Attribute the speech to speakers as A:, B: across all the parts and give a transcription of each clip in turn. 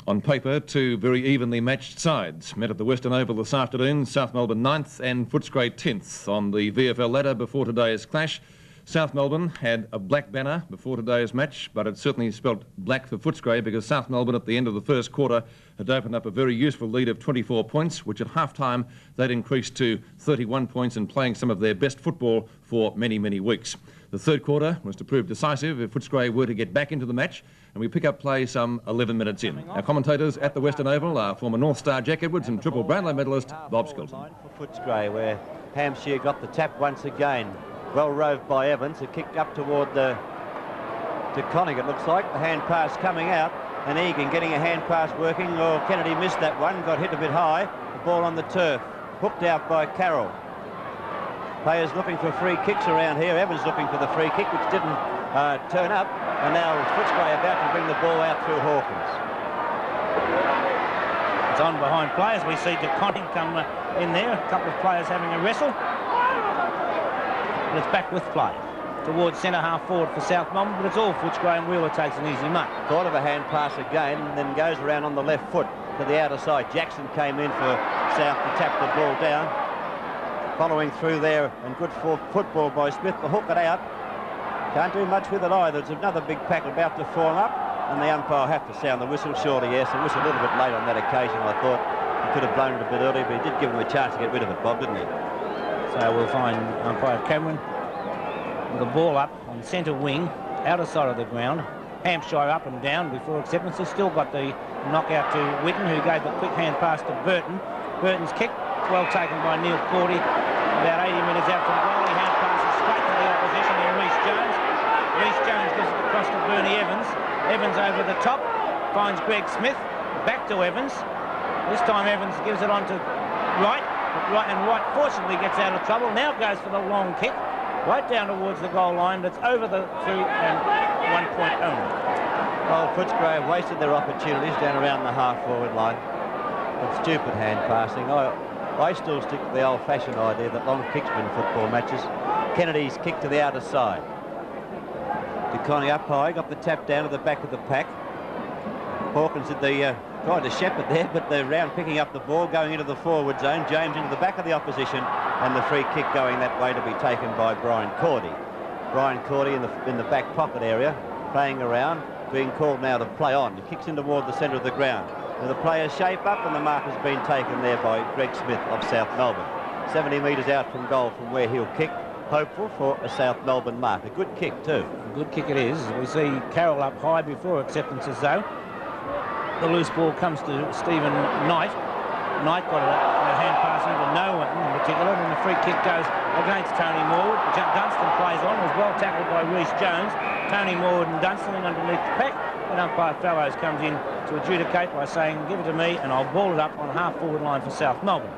A: On paper, two very evenly matched sides met at the Western Oval this afternoon. South Melbourne 9th and Footscray 10th on the VFL ladder before today's clash. South Melbourne had a black banner before today's match, but it certainly spelt black for Footscray because South Melbourne at the end of the first quarter had opened up a very useful lead of 24 points, which at half-time they'd increased to 31 points and playing some of their best football for many, many weeks. The third quarter was to prove decisive if Footscray were to get back into the match, and we pick up play some 11 minutes in. Our commentators at the Western Oval are former North Star Jack Edwards and triple Brownlow medalist Bob Skilton.
B: For Footscray, where Hampshire got the tap once again. Well roved by Evans, who kicked up toward to Connick, it looks like. The hand pass coming out, and Egan getting a hand pass working. Oh, Kennedy missed that one, got hit a bit high. The ball on the turf, hooked out by Carroll. Players looking for free kicks around here. Evans looking for the free kick, which didn't turn up. And now Footscray about to bring the ball out through Hawkins.
C: It's on behind players. We see DeConning come in there. A couple of players having a wrestle. But it's back with play towards centre half forward for South Melbourne, but it's all Footscray, and Wheeler takes an easy mark.
B: Thought of a hand pass again, and then goes around on the left foot to the outer side. Jackson came in for South to tap the ball down. Following through there, and good for football by Smith to hook it out. Can't do much with it either. There's another big pack about to form up, and the umpire have to sound the whistle, surely, yes. And whistle a little bit late on that occasion. I thought he could have blown it a bit earlier, but he did give him a chance to get rid of it, Bob, didn't he?
C: So we'll find umpire Cameron with the ball up on centre wing, outer side of the ground. Hampshire up and down before acceptance. He's still got the knockout to Witten, who gave the quick hand pass to Burton. Burton's kick, well taken by Neil Cordy. About 80 metres out from goal, he hand passes straight to the opposition in Rhys Jones. Rhys Jones gives it across to Bernie Evans. Evans over the top, finds Greg Smith. Back to Evans. This time Evans gives it on to Wright. And Wright fortunately gets out of trouble. Now goes for the long kick, right down towards the goal line. That's over the through and 1 point only.
B: Well, Footscray have wasted their opportunities down around the half-forward line. But stupid hand passing. I still stick to the old-fashioned idea that long kicks win football matches. Kennedy's kick to the outer side. DeConnie up high, got the tap down to the back of the pack. Hawkins did the tried to shepherd there, but they're round picking up the ball, going into the forward zone. James into the back of the opposition, and the free kick going that way to be taken by Brian Cordy. Brian Cordy in the back pocket area, playing around, being called now to play on. He kicks in toward the centre of the ground. Now the players shape up, and the mark has been taken there by Greg Smith of South Melbourne. 70 metres out from goal from where he'll kick. Hopeful for a South Melbourne mark. A good kick too.
C: A good kick it is. We see Carroll up high before acceptance as though. The loose ball comes to Stephen Knight. Knight got a hand pass into no one in particular, and the free kick goes against Tony Morwood. Dunstan plays on, was well tackled by Rhys Jones. Tony Morwood and Dunstan in underneath the pack, and umpire Fallows comes in to adjudicate by saying, give it to me, and I'll ball it up on half-forward line for South Melbourne.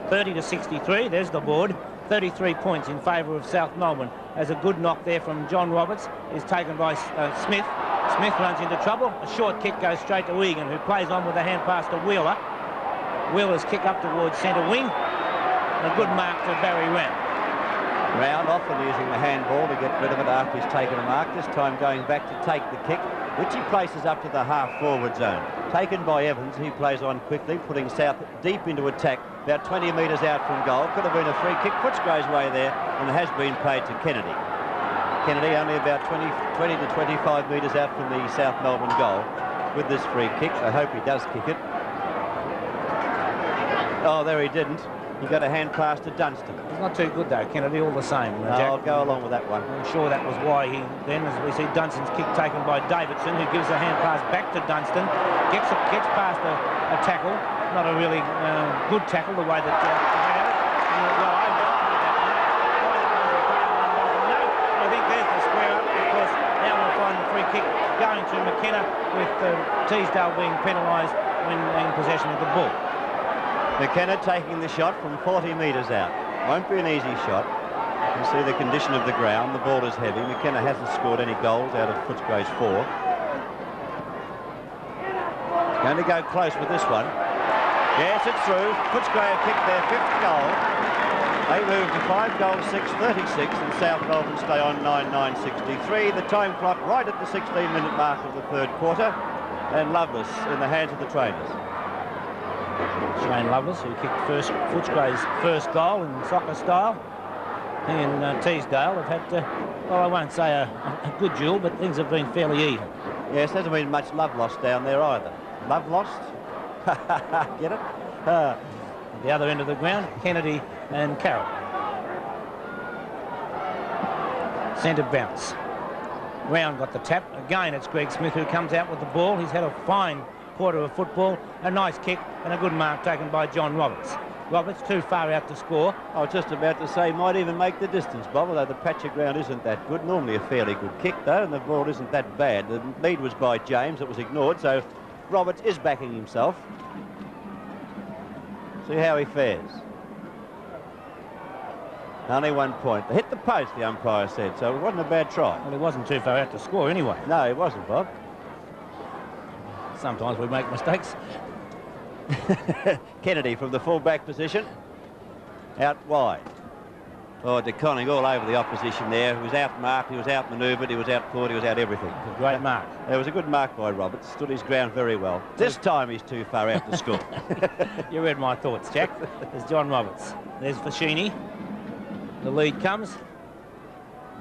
C: 30-63, there's the board. 33 points in favour of South Melbourne, as a good knock there from John Roberts is taken by Smith. Smith runs into trouble. A short kick goes straight to Egan, who plays on with a hand pass to Wheeler. Wheeler's kick up towards centre wing. A good mark to Barry Round.
B: Round often using the handball to get rid of it after he's taken a mark. This time going back to take the kick, which he places up to the half-forward zone. Taken by Evans, he plays on quickly, putting South deep into attack, about 20 metres out from goal. Could have been a free kick. Footscray's way there, and it has been paid to Kennedy. Kennedy only about 20 to 25 metres out from the South Melbourne goal with this free kick. I hope he does kick it. Oh, there he didn't. He got a hand pass to Dunstan.
C: He's not too good though, Kennedy, all the same. Jack.
B: I'll go along with that one.
C: I'm sure that was why he then, as we see Dunstan's kick taken by Davidson, who gives a hand pass back to Dunstan, gets past a tackle, not a really good tackle the way that I think there's the square up, because now we'll find the free kick going to McKenna, with Teasdale being penalised when in possession of the ball.
B: McKenna taking the shot from 40 metres out. Won't be an easy shot. You can see the condition of the ground. The ball is heavy. McKenna hasn't scored any goals out of Footscray's 4. Going to go close with this one. Yes, it's through. Footscray have kicked their 5th goal. They move to 5 goals, 6-36, and South Melbourne stay on 9-9-63. The time clock right at the 16-minute mark of the third quarter. and Lovelace in the hands of the trainers.
C: Shane Lovelace, who kicked Footscray's first goal in soccer style. He and Teesdale have had, well, I won't say a good duel, but things have been fairly even.
B: Yes, hasn't been much love lost down there either. Love lost? Get it?
C: At the other end of the ground, Kennedy and Carroll. Centre bounce. Round got the tap. Again, it's Greg Smith who comes out with the ball. He's had a fine quarter of football, a nice kick and a good mark taken by John Roberts. Roberts too far out to score.
B: I was just about to say, might even make the distance, Bob, although the patch of ground isn't that good. Normally a fairly good kick, though, and the ball isn't that bad. The lead was by James. It was ignored, so Roberts is backing himself. See how he fares. Only 1 point. They hit the post, the umpire said, so it wasn't a bad try.
C: Well, he wasn't too far out to score anyway.
B: No, it wasn't, Bob.
C: Sometimes we make mistakes.
B: Kennedy from the full-back position. Out wide. Oh, DeConning all over the opposition there. He was out-marked, he was out-manoeuvred, he was out-fought, he was out everything.
C: A great mark.
B: It was a good mark by Roberts. Stood his ground very well. This time he's too far out to score.
C: You read my thoughts, Jack. There's John Roberts. There's Fashini. The lead comes.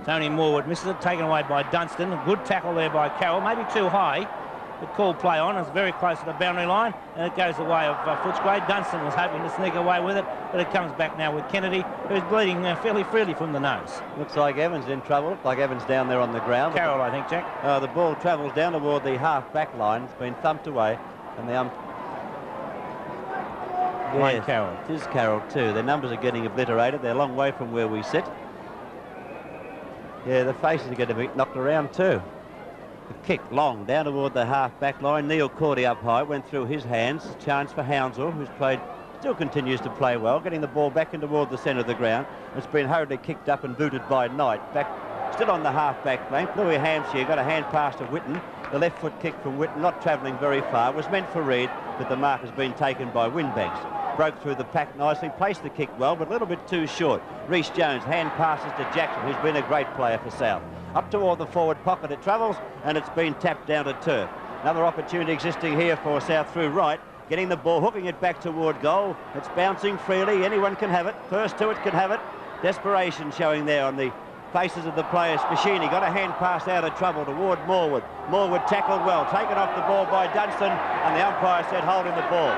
C: Tony Morwood misses it, taken away by Dunstan. A good tackle there by Carroll, maybe too high. But called play on. It's very close to the boundary line, and it goes the way of Footscray. Dunstan was hoping to sneak away with it, but it comes back now with Kennedy, who's bleeding fairly freely from the nose.
B: Looks like Evans in trouble. Looks like Evans down there on the ground.
C: Carroll, I think, Jack.
B: The ball travels down toward the half-back line. It's been thumped away, and the
C: Yes, Carroll.
B: It is Carroll too. Their numbers are getting obliterated. They're a long way from where we sit. Yeah, the faces are going to be knocked around too. The kick long down toward the half-back line. Neil Cordy up high, went through his hands. Chance for Hounsell, who's played, still continues to play well, getting the ball back in toward the centre of the ground. It's been hurriedly kicked up and booted by Knight. Back, still on the half-back flank. Louis Hampshire got a hand pass to Whitten. The left foot kick from Whitten, not travelling very far, was meant for Reid, but the mark has been taken by Winbanks. Broke through the pack nicely, placed the kick well, but a little bit too short. Rhys Jones hand passes to Jackson, who's been a great player for South. Up toward the forward pocket it travels, and it's been tapped down to turf. Another opportunity existing here for South through right. Getting the ball, hooking it back toward goal. It's bouncing freely. Anyone can have it. First to it can have it. Desperation showing there on the faces of the players. Fashini got a hand pass out of trouble toward Morwood. Morwood tackled well. Taken off the ball by Dunstan, and the umpire said holding the ball.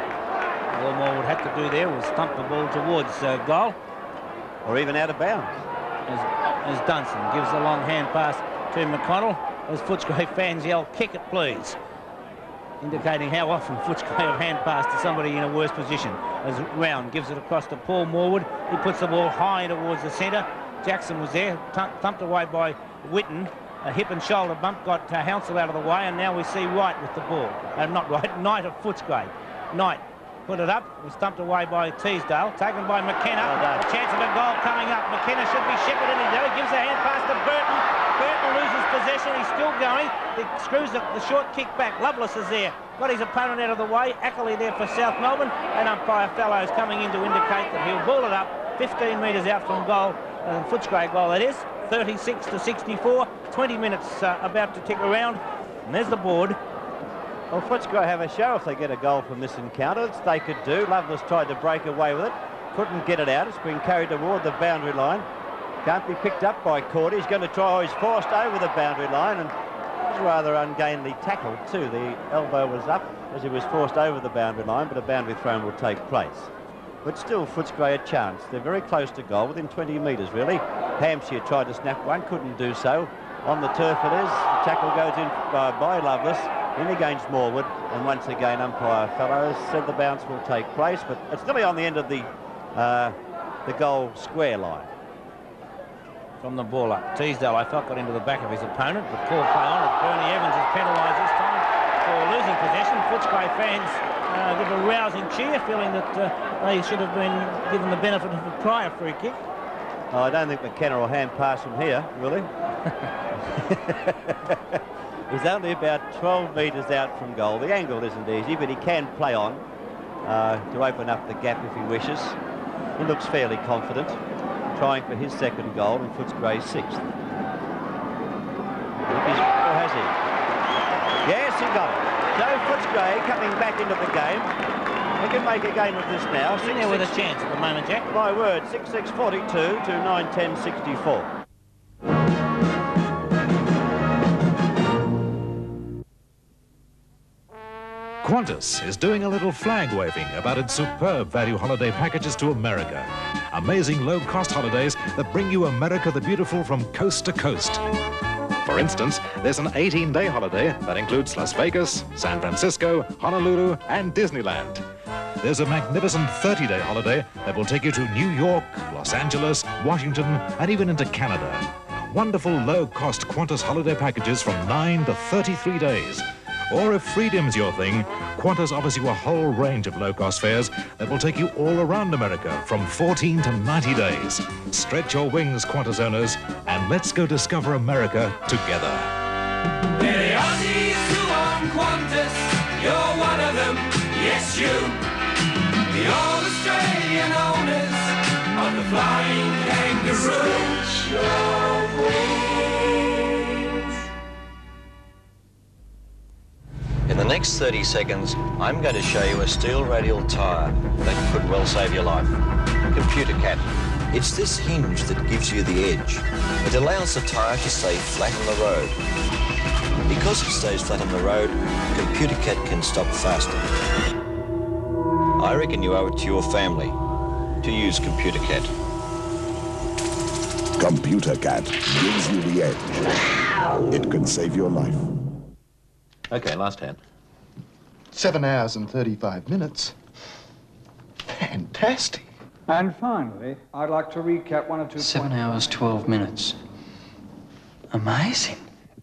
C: All Morwood had to do there was stump the ball towards goal.
B: Or even out of bounds.
C: As Dunstan gives the long hand pass to McConnell, as Footscray fans yell, "Kick it, please," indicating how often Footscray have hand passed to somebody in a worse position. As Round gives it across to Paul Morwood, he puts the ball high towards the centre. Jackson was there, thumped away by Whitten. A hip and shoulder bump got Hounsell out of the way, and now we see Wright with the ball. Not Wright, Knight of Footscray. Knight put it up, was thumped away by Teesdale, taken by McKenna. A chance of a goal coming up. McKenna should be shepherded in. He gives a hand pass to Burton. Burton loses possession. He's still going. He screws the short kick back. Lovelace is there. Got his opponent out of the way. Ackley there for South Melbourne. And umpire Fellows coming in to indicate that he'll ball it up 15 metres out from goal. Footscray goal, that is. 36 to 64. 20 minutes about to tick around. And there's the board.
B: Well, Footscray have a show if they get a goal from this encounter. It's they could do. Lovelace tried to break away with it. Couldn't get it out. It's been carried toward the boundary line. Can't be picked up by Cordy. He's going to try. He's forced over the boundary line, and it was rather ungainly tackle too. The elbow was up as he was forced over the boundary line, but a boundary throw will take place. But still, Footscray a chance. They're very close to goal, within 20 metres really. Hampshire tried to snap one, couldn't do so. On the turf it is. The tackle goes in by Lovelace. In against Morwood, and once again umpire Fellows said the bounce will take place, but it's still on the end of the goal square line.
C: From the ball up, Teesdale, I felt, got into the back of his opponent, but called play on as Bernie Evans is penalised this time for losing possession. Footscray fans give a rousing cheer, feeling that they should have been given the benefit of a prior free kick.
B: Oh, I don't think McKenna will hand pass from here, will he? He's only about 12 metres out from goal. The angle isn't easy, but he can play on to open up the gap if he wishes. He looks fairly confident, trying for his second goal and Footscray's sixth. Or has he? Yes, he got it. Joe Footscray coming back into the game. He can make a game of this now.
C: In there with a chance at the moment, Jack.
B: My word, 6-6-42 to 9-10-64.
D: Qantas is doing a little flag waving about its superb value holiday packages to America. Amazing low-cost holidays that bring you America the Beautiful from coast to coast. For instance, there's an 18-day holiday that includes Las Vegas, San Francisco, Honolulu, and Disneyland. There's a magnificent 30-day holiday that will take you to New York, Los Angeles, Washington, and even into Canada. Wonderful low-cost Qantas holiday packages from 9 to 33 days. Or if freedom's your thing, Qantas offers you a whole range of low-cost fares that will take you all around America from 14 to 90 days. Stretch your wings, Qantas owners, and let's go discover America together.
E: They're the Aussies who own Qantas. You're one of them, yes you. The old Australian owners of the Flying Kangaroo. Stretch your wings.
F: In the next 30 seconds, I'm going to show you a steel radial tyre that could well save your life. Computer Cat. It's this hinge that gives you the edge. It allows the tyre to stay flat on the road. Because it stays flat on the road, Computer Cat can stop faster. I reckon you owe it to your family to use Computer Cat.
G: Computer Cat gives you the edge. It can save your life.
A: Okay, last hand.
H: 7 hours and 35 minutes. Fantastic.
I: And finally, I'd like to recap 1 or 2
J: 7 hours, 12 minutes. Amazing.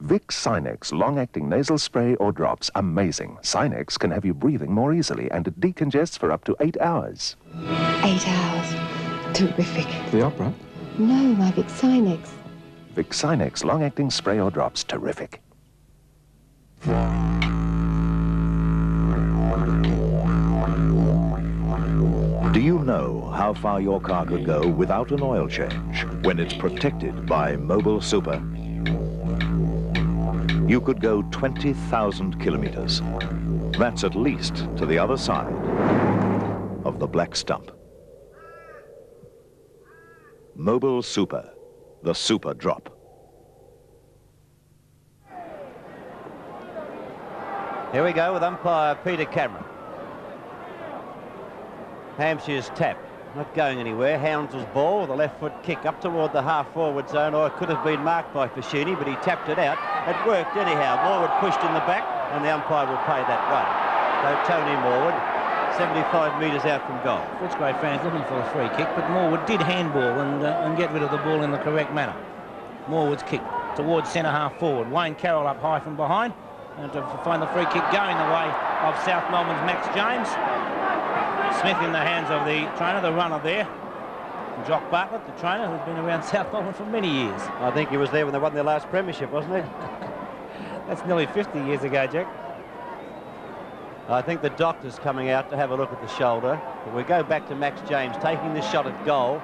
K: Vicks Sinex long-acting nasal spray or drops. Amazing. Sinex can have you breathing more easily and it decongests for up to 8 hours.
L: 8 hours. Terrific.
H: The opera?
L: No, my Vicks Sinex.
K: Vicks Sinex long-acting spray or drops. Terrific.
M: Do you know how far your car could go without an oil change when it's protected by Mobile Super? You could go 20,000 kilometers. That's at least to the other side of the black stump. Mobile Super, the super drop.
B: Here we go with umpire Peter Cameron. Hampshire's tap, not going anywhere. Hounds's ball with a left foot kick up toward the half-forward zone. Or it could have been marked by Fashini, but he tapped it out. It worked anyhow. Morwood pushed in the back, and the umpire will pay that way. So Tony Morwood, 75 metres out from goal.
C: Footscray fans looking for a free kick, but Morwood did handball and get rid of the ball in the correct manner. Morwood's kick towards centre half forward. Wayne Carroll up high from behind, and to find the free kick going the way of South Melbourne's Max James. Smith in the hands of the trainer, the runner there. Jock Bartlett, the trainer, who's been around South Melbourne for many years.
B: I think he was there when they won their last premiership, wasn't he?
C: That's nearly 50 years ago, Jack.
B: I think the doctor's coming out to have a look at the shoulder. But we go back to Max James taking the shot at goal.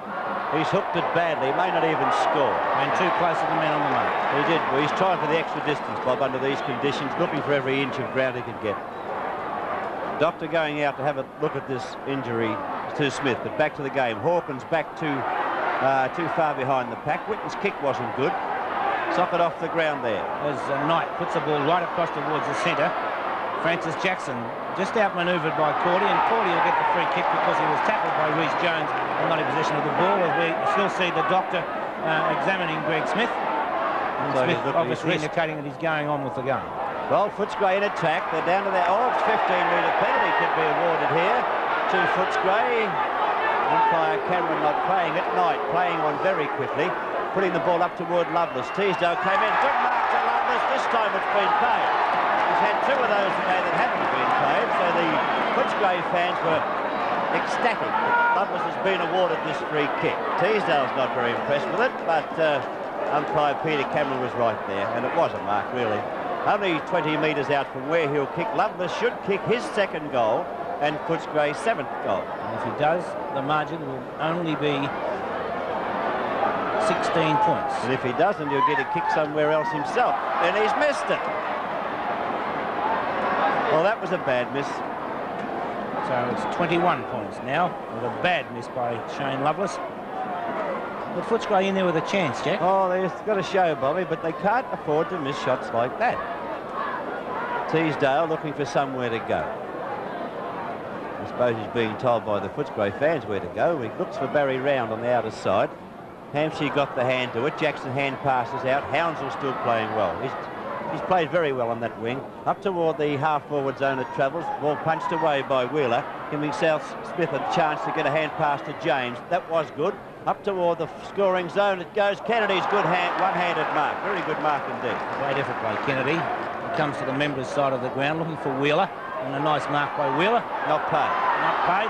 B: He's hooked it badly, may not even score.
C: And too close to the man on the mark.
B: He did. Well, he's trying for the extra distance, Bob, under these conditions, looking for every inch of ground he could get. Doctor going out to have a look at this injury to Smith, but back to the game. Hawkins back too far behind the pack. Whitten's kick wasn't good. Sock it off the ground there.
C: As Knight puts the ball right across towards the centre. Francis Jackson just outmanoeuvred by Cordy, and Cordy will get the free kick because he was tackled by Rhys Jones and not in possession of the ball, as we still see the doctor examining Greg Smith. And
B: So
C: Smith
B: he's looking at his
C: obviously
B: wrist.
C: indicating that he's going on with the game.
B: Well, Footscray in attack. They're down to their 15-metre penalty could be awarded here to Footscray. Umpire Cameron not playing it. Knight playing on very quickly, putting the ball up toward Lovelace. Teasdale came in. Good mark to Lovelace. This time it's been paid. He's had 2 of those today that haven't been paid, so the Footscray fans were ecstatic that Lovelace has been awarded this free kick. Teasdale's not very impressed with it, but umpire Peter Cameron was right there, and it was a mark, really. Only 20 metres out from where he'll kick. Lovelace should kick his 2nd goal and Footscray's 7th goal.
C: And if he does, the margin will only be 16 points.
B: And if he doesn't, he'll get a kick somewhere else himself. And he's missed it. Well, that was a bad miss.
C: So it's 21 points now with a bad miss by Shane Lovelace. But Footscray in there with a chance, Jack.
B: Oh, they've got a show, Bobby, but they can't afford to miss shots like that. Teasdale looking for somewhere to go. I suppose he's being told by the Footscray fans where to go. He looks for Barry Round on the outer side. Hampshire got the hand to it. Jackson hand passes out. Hounsell still playing well. He's played very well on that wing. Up toward the half-forward zone it travels. Ball punched away by Wheeler, giving South Smith a chance to get a hand pass to James. That was good. Up toward the scoring zone it goes. Kennedy's good one-handed mark. Very good mark indeed.
C: Great effort by Kennedy. He comes to the members' side of the ground looking for Wheeler. And a nice mark by Wheeler.
B: Not paid.
C: Not paid.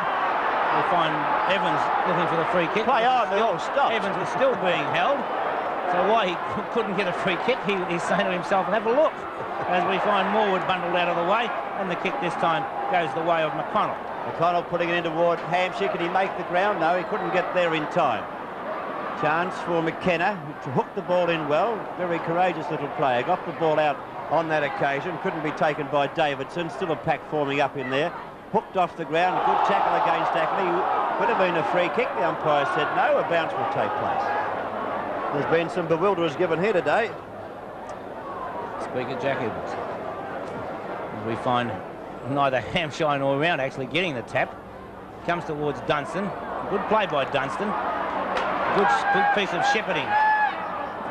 C: We'll find Evans looking for the free kick.
B: Play on, they all stopped.
C: Evans was still being held. So why he couldn't get a free kick, he's saying to himself, have a look. As we find Morwood bundled out of the way, and the kick this time goes the way of McConnell.
B: McConnell putting it in toward Hampshire. Could he make the ground? No, he couldn't get there in time. Chance for McKenna to hook the ball in well. Very courageous little player. Got the ball out on that occasion. Couldn't be taken by Davidson. Still a pack forming up in there. Hooked off the ground. Good tackle against Ackley. Could have been a free kick. The umpire said no. A bounce will take place. There's been some bewilderers given here today.
C: Speaker Jack Evans. We find neither Hampshire nor Round actually getting the tap. Comes towards Dunstan. Good play by Dunstan. Good piece of shepherding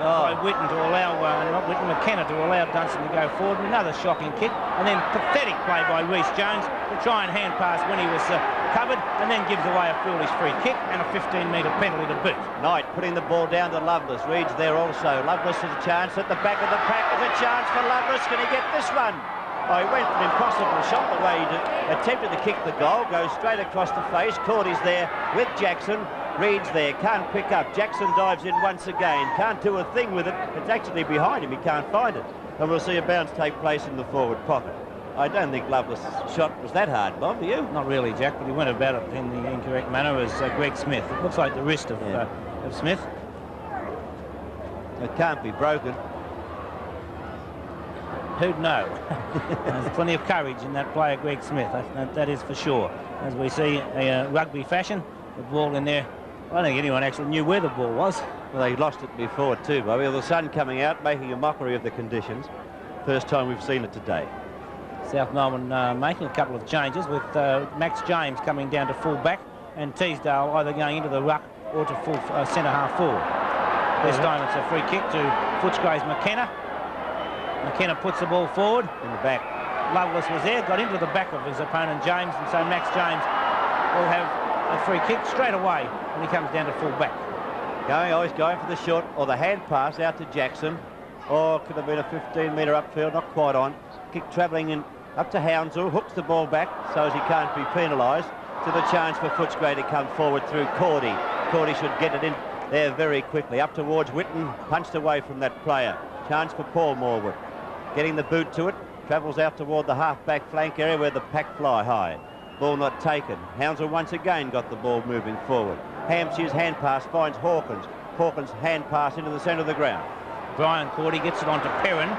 C: by Whitten to allow, not Whitten, McKenna to allow Dunstan to go forward. Another shocking kick. And then pathetic play by Rhys Jones to try and hand pass when he was covered, and then gives away a foolish free kick and a 15-metre penalty to boot.
B: Knight putting the ball down to Lovelace. Reed's there also. Lovelace has a chance at the back of the pack. There's a chance for Lovelace. Can he get this one? Oh, he went for an impossible shot the way he attempted to kick the goal. Goes straight across the face. Cordy's there with Jackson. Reed's there. Can't pick up. Jackson dives in once again. Can't do a thing with it. It's actually behind him. He can't find it. And we'll see a bounce take place in the forward pocket. I don't think Lovelace's shot was that hard, Bob, do you?
C: Not really, Jack, but he went about it in the incorrect manner as Greg Smith. It looks like the wrist of Smith.
B: It can't be broken.
C: Who'd know? There's plenty of courage in that player, Greg Smith. That is for sure. As we see a rugby fashion, the ball in there. I don't think anyone actually knew where the ball was.
B: Well, they lost it before too, Bobby. The sun coming out, making a mockery of the conditions. First time we've seen it today.
C: South Melbourne making a couple of changes with Max James coming down to full back and Teasdale either going into the ruck or to full centre half forward. This time it's a free kick to Footscray's McKenna. McKenna puts the ball forward.
B: In the back.
C: Lovelace was there, got into the back of his opponent James, and so Max James will have a free kick straight away when he comes down to full back.
B: He's going for the short or the hand pass out to Jackson. Or could have been a 15-metre upfield, not quite on. Kick travelling in up to Hounsell, hooks the ball back so as he can't be penalised. To the chance for Footscray to come forward through Cordy. Cordy should get it in there very quickly. Up towards Whitten, punched away from that player. Chance for Paul Morwood. Getting the boot to it, travels out toward the half-back flank area where the pack fly high. Ball not taken. Hounsell once again got the ball moving forward. Hampshire's hand pass finds Hawkins. Hawkins' hand pass into the centre of the ground.
C: Brian Cordy gets it onto Perrin.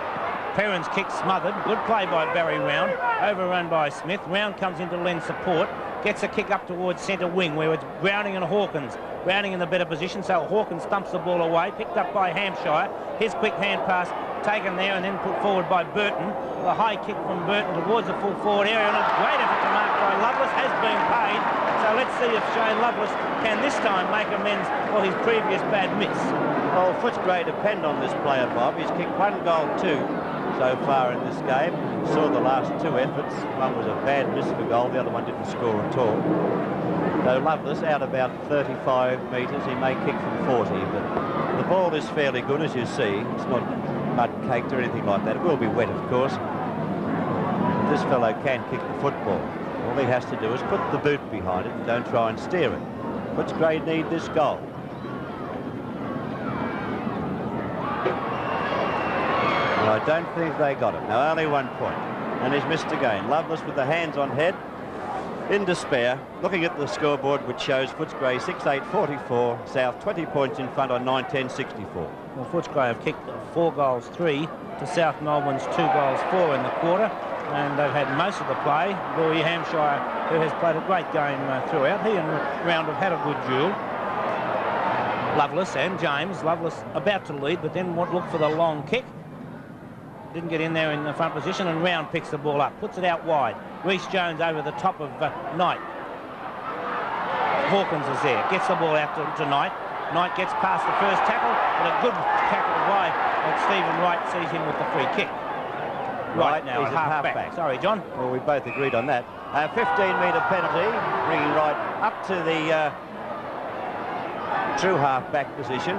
C: Perrin's kick smothered. Good play by Barry Round. Overrun by Smith. Round comes in to lend support. Gets a kick up towards centre wing where it's Browning and Hawkins. Browning in the better position, so Hawkins stumps the ball away. Picked up by Hampshire. His quick hand pass taken there and then put forward by Burton. The high kick from Burton towards the full forward area, and a great effort to mark by Lovelace has been paid. So let's see if Shane Lovelace can this time make amends for his previous bad miss.
B: Well, Footscray depend on this player, Bob. He's kicked 1 goal, 2 so far in this game. You saw the last 2 efforts. One was a bad miss for goal, the other one didn't score at all. So Lovelace out about 35 metres. He may kick from 40, but the ball is fairly good, as you see. It's not mud-caked or anything like that. It will be wet, of course. This fellow can kick the football. All he has to do is put the boot behind it and don't try and steer it. Footscray need this goal. Well, I don't think they got it. Now, only 1 point. And he's missed again. Lovelace with the hands on head, in despair, looking at the scoreboard, which shows Footscray 6-8-44, South 20 points in front on 9-10-64.
C: Well, Footscray have kicked 4 goals 3 to South Melbourne's 2 goals 4 in the quarter. and they've had most of the play. Louis Hampshire, who has played a great game throughout, he and Round have had a good duel. Lovelace and James. Lovelace about to lead, but then look for the long kick. Didn't get in there in the front position, and Round picks the ball up, puts it out wide. Rhys Jones over the top of Knight. Hawkins is there, gets the ball out to Knight. Knight gets past the first tackle, but a good tackle by Stephen Wright sees him with the free kick. Right now,
B: he's
C: half back. Sorry, John.
B: Well, we both agreed on that. 15-metre penalty, bringing Wright up to the true half-back position.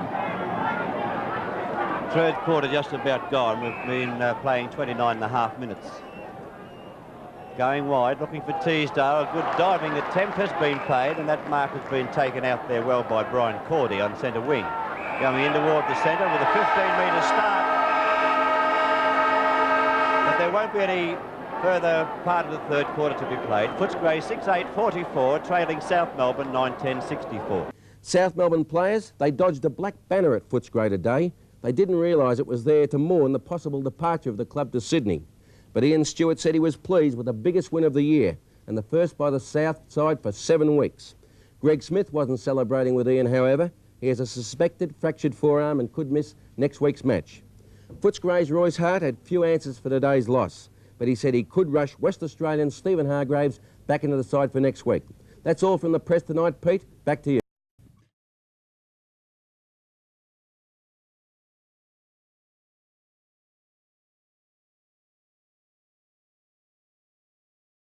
B: Third quarter just about gone. We've been playing 29.5 minutes. Going wide, looking for Teasdale. A good diving attempt has been paid, and that mark has been taken out there well by Brian Cordy on centre wing. Going in toward the centre with a 15-metre start. But there won't be any further part of the third quarter to be played. Footscray 6-8-44, trailing South Melbourne 9-10-64.
N: South Melbourne players, they dodged a black banner at Footscray today. They didn't realise it was there to mourn the possible departure of the club to Sydney. But Ian Stewart said he was pleased with the biggest win of the year and the first by the South side for 7 weeks. Greg Smith wasn't celebrating with Ian, however. He has a suspected fractured forearm and could miss next week's match. Footscray's Royce Hart had few answers for today's loss, but he said he could rush West Australian Stephen Hargraves back into the side for next week. That's all from the press tonight, Pete. Back to you.